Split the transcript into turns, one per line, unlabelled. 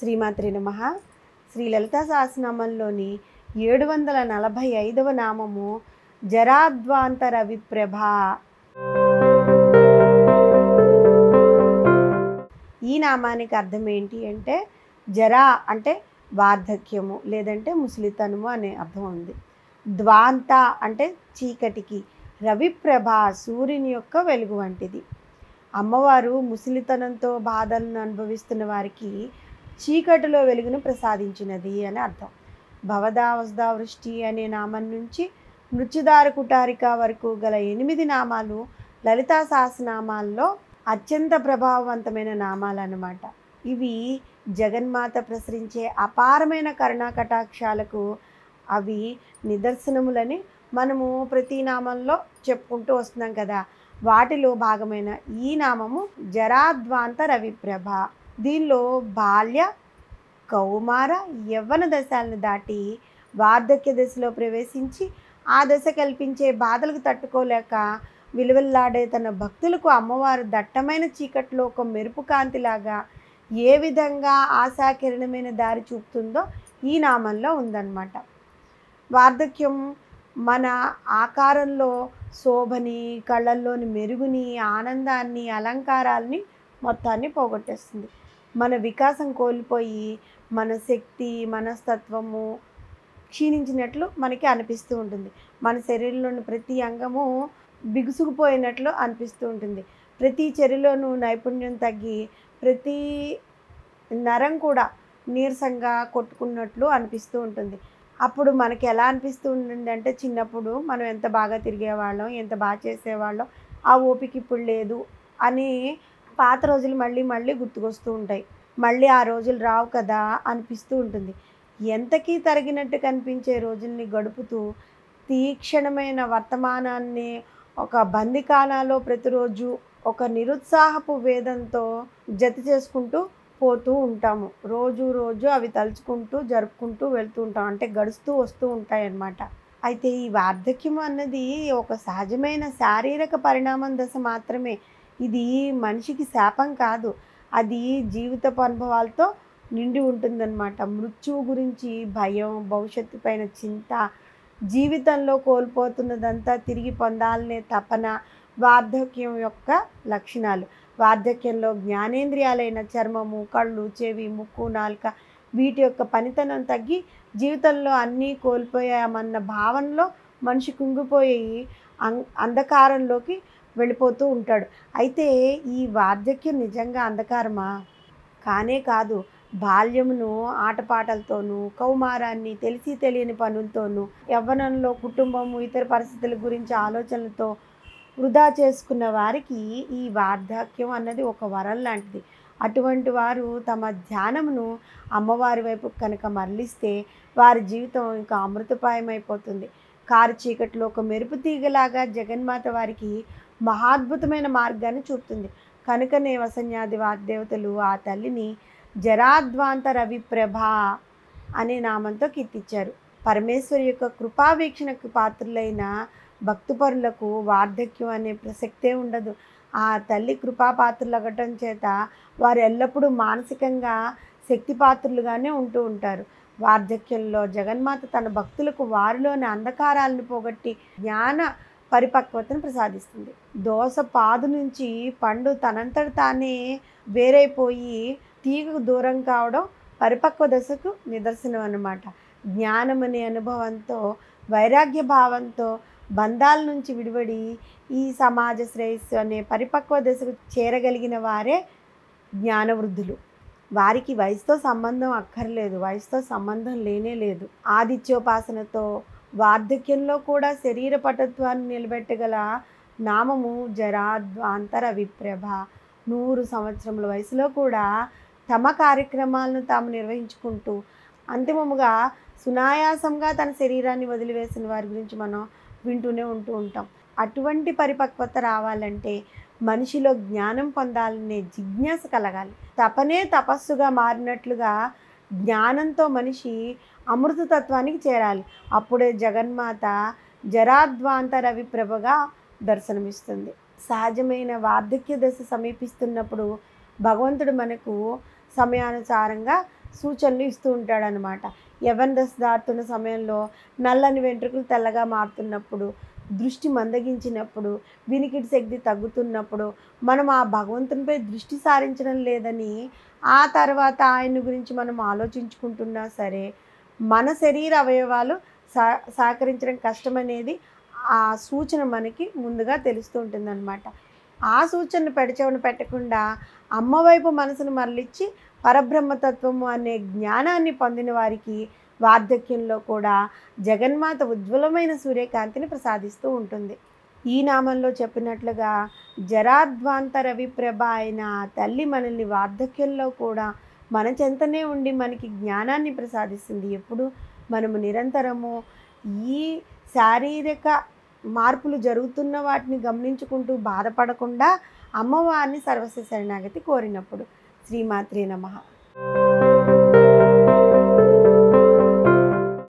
శ్రీమాత్రే నమః. శ్రీ లలితా సహస్రనామంలోని 745వ నామము జరాధ్వాంత రవిప్రభ. ఈ నామానికి అర్థం ఏంటి అంటే, జరా అంటే వార్ధక్యము లేదంటే ముసలితనము అనే అర్థం ఉంది. ద్వాంత అంటే చీకటికి, రవిప్రభ సూర్యుని యొక్క వెలుగు వంటిది. అమ్మవారు ముసలితనంతో బాధలను అనుభవిస్తున్న వారికి చీకటిలో వెలుగును ప్రసాదించినది అని అర్థం. భవదా వసుదా వృష్టి అనే నామం నుంచి మృత్యుదార కుటారిక వరకు గల 8 నామాలు లలితా సహస్రనామాల్లో అత్యంత ప్రభావవంతమైన నామాలు అన్నమాట. ఇవి జగన్మాత ప్రసరించే అపారమైన కరుణా కటాక్షాలకు అవి నిదర్శనములని మనము ప్రతి నామంలో చెప్పుకుంటూ వస్తున్నాం కదా. వాటిలో భాగమైన ఈ నామము జరాధ్వాంత రవిప్రభ. దీనిలో బాల్య, కౌమార, యవ్వన దశలను దాటి వార్ధక్య దశలో ప్రవేశించి ఆ దశ కల్పించే బాధలకు తట్టుకోలేక విలువల్లాడే తన భక్తులకు అమ్మవారు దట్టమైన చీకట్లో ఒక మెరుపు కాంతిలాగా ఏ విధంగా ఆశాకిరణమైన దారి చూపుతుందో ఈ నామంలో ఉందన్నమాట. వార్ధక్యం మన ఆకారంలో శోభని, కళ్ళల్లోని మెరుగుని, ఆనందాన్ని, అలంకారాలని మొత్తాన్ని పోగొట్టేస్తుంది. మన వికాసం కోల్పోయి మన శక్తి, మనస్తత్వము క్షీణించినట్లు మనకి అనిపిస్తూ ఉంటుంది. మన శరీరంలోని ప్రతి అంగము బిగుసుకుపోయినట్లు అనిపిస్తూ ఉంటుంది. ప్రతి చర్యలోనూ నైపుణ్యం తగ్గి ప్రతి నరం కూడా నీరసంగా కొట్టుకున్నట్లు అనిపిస్తూ ఉంటుంది. అప్పుడు మనకి ఎలా అనిపిస్తూ ఉంటుంది అంటే, చిన్నప్పుడు మనం ఎంత బాగా తిరిగేవాళ్ళం, ఎంత బాగా చేసేవాళ్ళం, ఆ ఓపిక ఇప్పుడు లేదు అని పాత రోజులు మళ్ళీ గుర్తుకొస్తూ ఉంటాయి. మళ్ళీ ఆ రోజులు రావు కదా అనిపిస్తూ ఉంటుంది. ఎంతకీ తరిగినట్టు కనిపించే రోజుల్ని గడుపుతూ తీక్షణమైన వర్తమానాన్ని ఒక బందికానాలో ప్రతిరోజు ఒక నిరుత్సాహపు వేదంతో జత చేసుకుంటూ పోతూ ఉంటాము. రోజు అవి తలుచుకుంటూ జరుపుకుంటూ వెళ్తూ ఉంటాం. అంటే గడుస్తూ వస్తూ ఉంటాయి అన్నమాట. అయితే ఈ వార్ధక్యం అన్నది ఒక సహజమైన శారీరక పరిణామం దశ మాత్రమే. ఇది మనిషికి శాపం కాదు. అది జీవితపు అనుభవాలతో నిండి ఉంటుందన్నమాట. మృత్యువు గురించి భయం, భవిష్యత్తు పైన చింత, జీవితంలో కోల్పోతున్నదంతా తిరిగి పొందాలనే తపన వార్ధక్యం యొక్క లక్షణాలు. వార్ధక్యంలో జ్ఞానేంద్రియాలైన చర్మము, కళ్ళు, చెవి, ముక్కు, నాలుక వీటి యొక్క పనితనం తగ్గి జీవితంలో అన్నీ కోల్పోయామన్న భావనలో మనిషి కుంగిపోయి అంధకారంలోకి వెళ్ళిపోతూ ఉంటాడు. అయితే ఈ వార్ధక్యం నిజంగా అంధకారమా? కానే కాదు. బాల్యమును ఆటపాటలతోనూ, కౌమారాన్ని తెలిసి తెలియని పనులతోనూ, యవ్వనంలో కుటుంబము, ఇతర పరిస్థితుల గురించి ఆలోచనలతో వృధా చేసుకున్న వారికి ఈ వార్ధక్యం అన్నది ఒక వరం లాంటిది. అటువంటి వారు తమ ధ్యానమును అమ్మవారి వైపు కనుక మరలిస్తే వారి జీవితం ఇంకా అమృతపాయమైపోతుంది. కారు చీకట్లో ఒక మెరుపు తీగలాగా జగన్మాత వారికి మహాద్భుతమైన మార్గాన్ని చూపుతుంది. కనుకనే వసన్యాది వాగ్దేవతలు ఆ తల్లిని జరాధ్వాంత రవిప్రభ అనే నామంతో కీర్తించారు. పరమేశ్వరి యొక్క కృపావీక్షణకు పాత్రులైన భక్తుపరులకు వార్ధక్యం అనే ప్రసక్తే ఉండదు. ఆ తల్లి కృపాపాత్రులు అవ్వటం చేత వారు ఎల్లప్పుడూ మానసికంగా శక్తిపాత్రులుగానే ఉంటూ ఉంటారు. వార్ధక్యంలో జగన్మాత తన భక్తులకు వారిలోని అంధకారాలను పోగొట్టి జ్ఞాన పరిపక్వతను ప్రసాదిస్తుంది. దోస పాదు నుంచి పండు తనంతట తానే వేరైపోయి తీగకు దూరం కావడం పరిపక్వ దశకు నిదర్శనం అన్నమాట. జ్ఞానం అనే అనుభవంతో, వైరాగ్య భావంతో బంధాల నుంచి విడివడి ఈ సమాజ శ్రేయస్సు అనే పరిపక్వ దశకు చేరగలిగిన వారే జ్ఞానవృద్ధులు. వారికి వయసుతో సంబంధం అక్కర్లేదు, వయసుతో సంబంధం లేనే లేదు. ఆదిత్యోపాసనతో వార్ధక్యంలో కూడా శరీర పటత్వాన్ని నిలబెట్టగల నామము జరాధ్వాంత రవిప్రభ. 100 సంవత్సరముల వయసులో కూడా తమ కార్యక్రమాలను తాము నిర్వహించుకుంటూ అంతిమముగా సునాయాసంగా తన శరీరాన్ని వదిలివేసిన వారి గురించి మనం వింటూనే ఉంటూ ఉంటాం. అటువంటి పరిపక్వత రావాలంటే మనిషిలో జ్ఞానం పొందాలనే జిజ్ఞాస కలగాలి. తపనే తపస్సుగా మారినట్లుగా జ్ఞానంతో మనిషి అమృతతత్వానికి చేరాలి. అప్పుడే జగన్మాత జరాధ్వాంత రవిప్రభగా దర్శనమిస్తుంది. సహజమైన వార్ధక్య దశ సమీపిస్తున్నప్పుడు భగవంతుడు మనకు సమయానుసారంగా సూచనలు ఇస్తూ ఉంటాడనమాట. యవ్వన దశ దాటుతున్న సమయంలో నల్లని వెంట్రుకలు తెల్లగా మారుతున్నప్పుడు, దృష్టి మందగించినప్పుడు, వినికిడి శక్తి తగ్గుతున్నప్పుడు, మనం ఆ భగవంతునిపై దృష్టి సారించడం లేదని ఆ తర్వాత ఆయన గురించి మనం ఆలోచించుకుంటున్నా సరే, మన శరీర అవయవాలు సహకరించడం కష్టమనేది ఆ సూచన మనకి ముందుగా తెలుస్తూ ఉంటుందన్నమాట. ఆ సూచనను పెడచెవిన పెట్టకుండా అమ్మ వైపు మనసును మరలిచ్చి పరబ్రహ్మతత్వము అనే జ్ఞానాన్ని పొందిన వారికి వార్ధక్యంలో కూడా జగన్మాత ఉజ్వలమైన సూర్యకాంతిని ప్రసాదిస్తూ ఉంటుంది. ఈ నామంలో చెప్పినట్లుగా జరాధ్వాంత రవిప్రభ అయిన ఆ తల్లి మనల్ని వార్ధక్యంలో కూడా మన చెంతనే ఉండి మనకి జ్ఞానాన్ని ప్రసాదిస్తుంది. ఎప్పుడు మనము నిరంతరము ఈ శారీరక మార్పులు జరుగుతున్న వాటిని గమనించుకుంటూ బాధపడకుండా అమ్మవారిని సర్వస్వ శరణాగతి కోరినప్పుడు. శ్రీమాత్రే నమః.